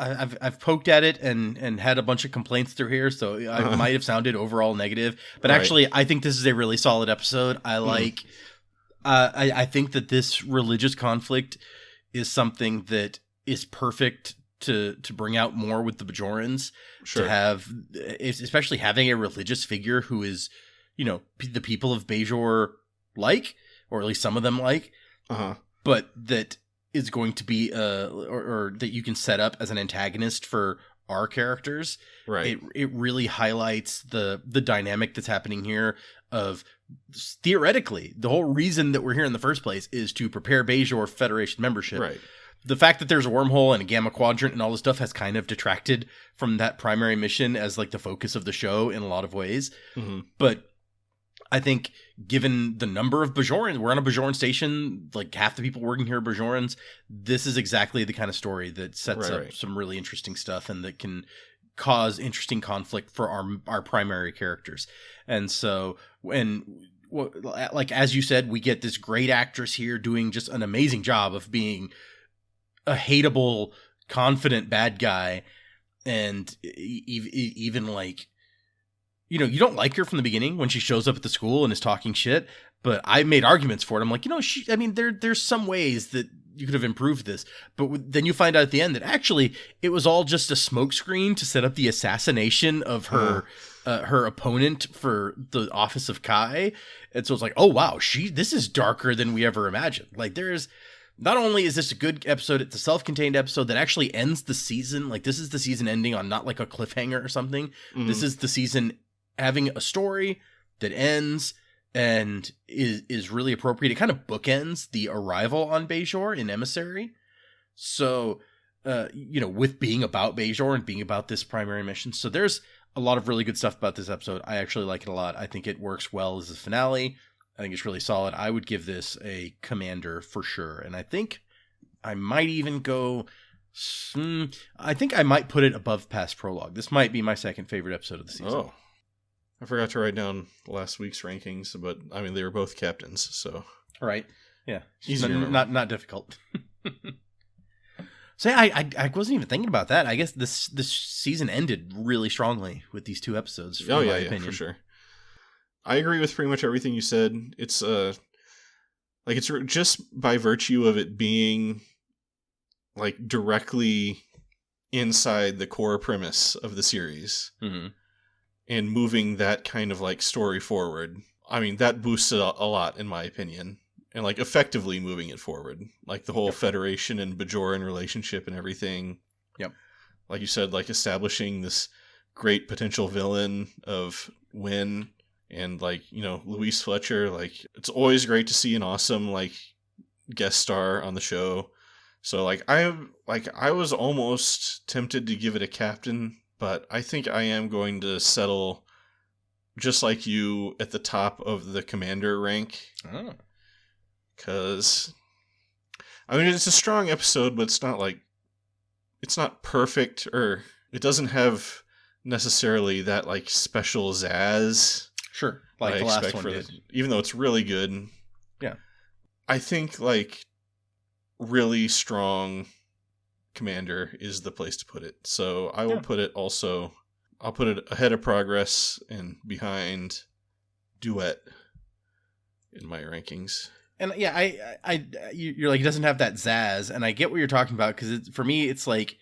S2: I've poked at it and had a bunch of complaints through here, so I might have sounded overall negative, but actually I think this is a really solid episode. I like I think that this religious conflict is something that is perfect to bring out more with the Bajorans. Sure. To have, especially having a religious figure who is, the people of Bajor like, or at least some of them like, but that is going to be or that you can set up as an antagonist for our characters. Right. It really highlights the dynamic that's happening here of, theoretically, the whole reason that we're here in the first place is to prepare Bajor Federation membership. Right. The fact that there's a wormhole and a gamma quadrant and all this stuff has kind of detracted from that primary mission as like the focus of the show in a lot of ways. Mm-hmm. But I think given the number of Bajorans, we're on a Bajoran station, like half the people working here are Bajorans. This is exactly the kind of story that sets up some really interesting stuff and that can cause interesting conflict for our primary characters. And so like, as you said, we get this great actress here doing just an amazing job of being a hateable, confident bad guy. And even like, you don't like her from the beginning when she shows up at the school and is talking shit, but I made arguments for it. I'm like, there's some ways that you could have improved this, but then you find out at the end that actually it was all just a smokescreen to set up the assassination of her opponent for the office of Kai. And so it's like, oh wow, this is darker than we ever imagined. Like, not only is this a good episode, it's a self-contained episode that actually ends the season. Like, this is the season ending on not like a cliffhanger or something. Mm-hmm. This is the season having a story that ends and is really appropriate. It kind of bookends the arrival on Bajor in Emissary. So, with being about Bajor and being about this primary mission. So there's a lot of really good stuff about this episode. I actually like it a lot. I think it works well as a finale. I think it's really solid. I would give this a commander for sure. And I think I might even go... I think I might put it above Past Prologue. This might be my second favorite episode of the season. Oh.
S1: I forgot to write down last week's rankings, but I mean, they were both captains, so...
S2: Right. Yeah. Not difficult. So yeah, I wasn't even thinking about that. I guess this season ended really strongly with these two episodes.
S1: Oh, yeah, for sure. I agree with pretty much everything you said. It's it's just by virtue of it being like directly inside the core premise of the series, mm-hmm. and moving that kind of like story forward. I mean, that boosts it a lot, in my opinion, and like effectively moving it forward, like the whole Federation and Bajoran relationship and everything. Yep. Like you said, like establishing this great potential villain of Wynn. And like, Louise Fletcher, like, it's always great to see an awesome like guest star on the show. So like I was almost tempted to give it a captain, but I think I am going to settle just like you at the top of the commander rank. Oh. 'Cause I mean, it's a strong episode, but it's not perfect, or it doesn't have necessarily that like special zazz.
S2: Sure, like the last one did.
S1: Even though it's really good.
S2: Yeah.
S1: I think, like, really strong commander is the place to put it. So I will put it also... I'll put it ahead of Progress and behind Duet in my rankings.
S2: And yeah, you're like, it doesn't have that zazz, and I get what you're talking about, because for me, it's like,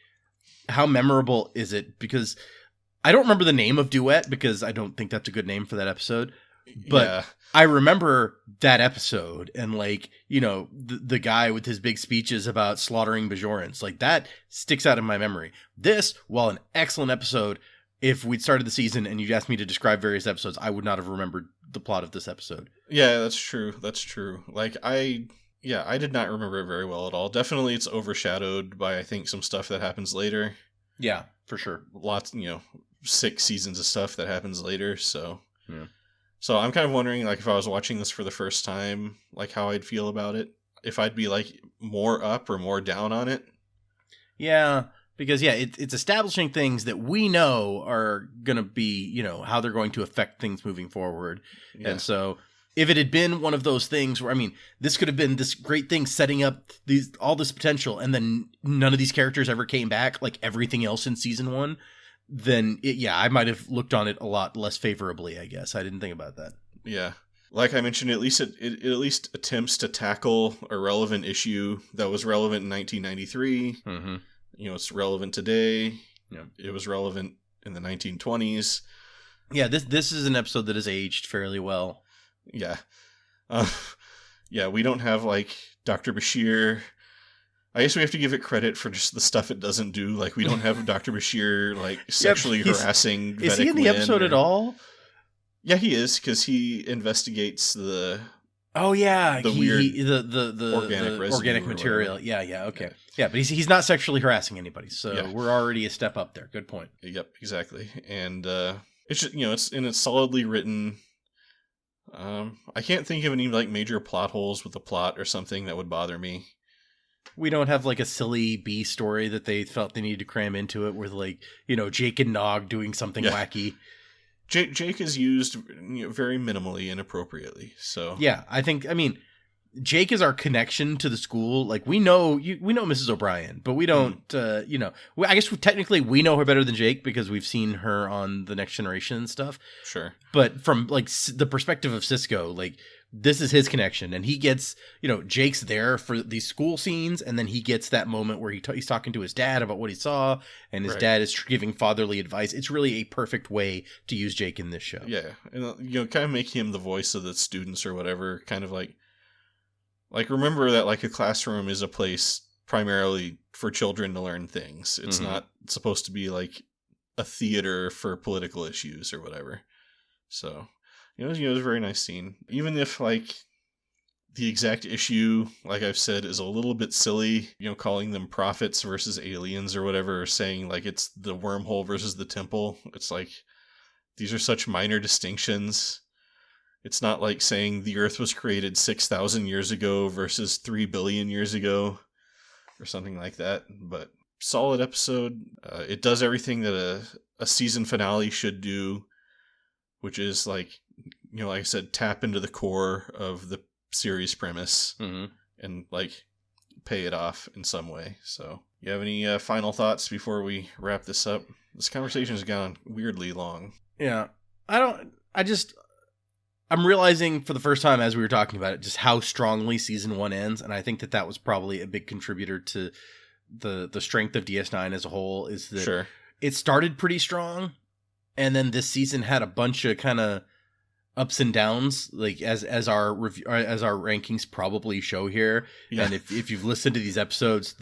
S2: how memorable is it? Because... I don't remember the name of Duet because I don't think that's a good name for that episode. But I remember that episode and like, the guy with his big speeches about slaughtering Bajorans. Like, that sticks out in my memory. This, while an excellent episode, if we'd started the season and you'd asked me to describe various episodes, I would not have remembered the plot of this episode.
S1: Yeah, that's true. Like, I did not remember it very well at all. Definitely it's overshadowed by, I think, some stuff that happens later.
S2: Yeah, for sure.
S1: Lots, 6 seasons of stuff that happens later, so So I'm kind of wondering, like, if I was watching this for the first time, like, how I'd feel about it. If I'd be, like, more up or more down on it.
S2: Yeah, because, it's establishing things that we know are going to be, how they're going to affect things moving forward. Yeah. And so if it had been one of those things where, I mean, this could have been this great thing setting up all this potential, and then none of these characters ever came back, like everything else in season 1, then I might have looked on it a lot less favorably, I guess. I didn't think about that.
S1: Yeah. Like I mentioned, at least it at least attempts to tackle a relevant issue that was relevant in 1993. Mm-hmm. It's relevant today. Yeah. It was relevant in the 1920s.
S2: Yeah, this is an episode that has aged fairly well.
S1: Yeah. Yeah, we don't have, like, Dr. Bashir. I guess we have to give it credit for just the stuff it doesn't do. Like, we don't have Dr. Bashir, like, sexually harassing Vedic
S2: Is he in the episode at all?
S1: Yeah, he is, because he investigates the...
S2: Oh, yeah.
S1: The weird
S2: the organic material. Yeah, okay. Yeah, but he's not sexually harassing anybody, so we're already a step up there. Good point.
S1: Yep, exactly. And it's just, it's solidly written. I can't think of any, like, major plot holes with the plot or something that would bother me.
S2: We don't have, like, a silly B story that they felt they needed to cram into it with, like, Jake and Nog doing something wacky.
S1: Jake is used very minimally and appropriately. So
S2: yeah, I mean, Jake is our connection to the school. Like, we know Mrs. O'Brien, but we don't. I guess technically we know her better than Jake because we've seen her on The Next Generation and stuff.
S1: Sure,
S2: but from, like, the perspective of Cisco, like, this is his connection, and he gets, Jake's there for these school scenes, and then he gets that moment where he's talking to his dad about what he saw, and his dad is giving fatherly advice. It's really a perfect way to use Jake in this show.
S1: Yeah, and kind of make him the voice of the students or whatever. Kind of like remember that, like, a classroom is a place primarily for children to learn things. It's not supposed to be like a theater for political issues or whatever. So. It was a very nice scene. Even if, like, the exact issue, like I've said, is a little bit silly, calling them prophets versus aliens or whatever, or saying, like, it's the wormhole versus the temple. It's like, these are such minor distinctions. It's not like saying the Earth was created 6,000 years ago versus 3 billion years ago, or something like that. But solid episode. It does everything that a season finale should do, which is, like, like I said, tap into the core of the series premise and, like, pay it off in some way. So, you have any final thoughts before we wrap this up? This conversation has gone weirdly long.
S2: Yeah. I'm realizing for the first time as we were talking about it, just how strongly season 1 ends. And I think that was probably a big contributor to the strength of DS9 as a whole, is that it started pretty strong. And then this season had a bunch of kind of ups and downs, like as our rankings probably show here. Yeah. And if you've listened to these episodes,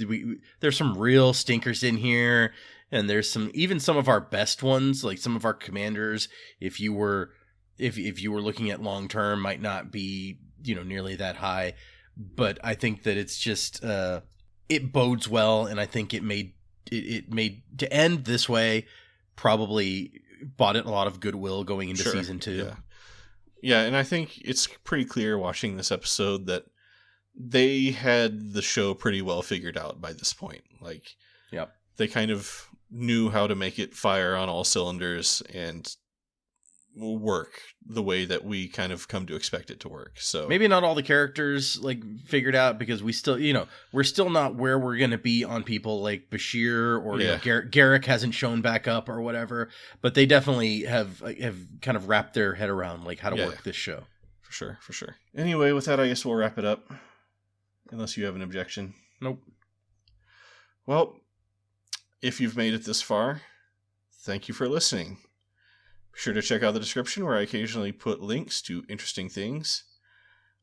S2: there's some real stinkers in here, and there's some of our best ones, like some of our commanders, if you were looking at long term, might not be nearly that high. But I think that it's just it bodes well, and I think it made to end this way probably bought it a lot of goodwill going into season 2.
S1: Yeah, and I think it's pretty clear watching this episode that they had the show pretty well figured out by this point. Like, they kind of knew how to make it fire on all cylinders and work the way that we kind of come to expect it to work. So
S2: maybe not all the characters, like, figured out, because we still, we're still not where we're going to be on people like Bashir or Garrick hasn't shown back up or whatever, but they definitely have kind of wrapped their head around, like, how to work this show.
S1: For sure. Anyway, with that, I guess we'll wrap it up. Unless you have an objection.
S2: Nope.
S1: Well, if you've made it this far, thank you for listening. Be sure to check out the description, where I occasionally put links to interesting things.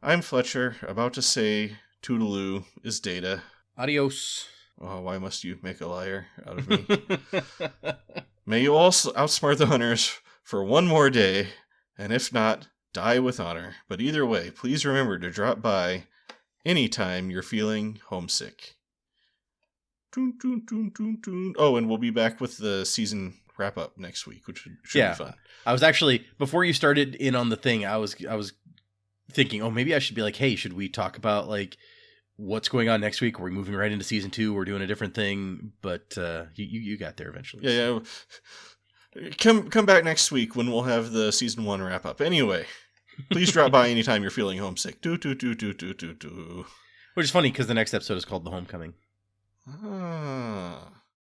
S1: I'm Fletcher, about to say toodaloo is Data.
S2: Adios.
S1: Oh, why must you make a liar out of me? May you all outsmart the hunters for one more day, and if not, die with honor. But either way, please remember to drop by anytime you're feeling homesick. Toon, toon, toon, toon, toon. Oh, and we'll be back with the season wrap up next week, which should
S2: Yeah.
S1: be fun.
S2: I was actually, before you started in on the thing, I was thinking, oh, maybe I should be like, hey, should we talk about like what's going on next week? Are we moving right into season 2? We're doing a different thing, but you got there eventually.
S1: Yeah. Come back next week when we'll have the season 1 wrap up. Anyway, please drop by anytime you're feeling homesick. Do.
S2: Which is funny because the next episode is called The Homecoming.
S1: Ah.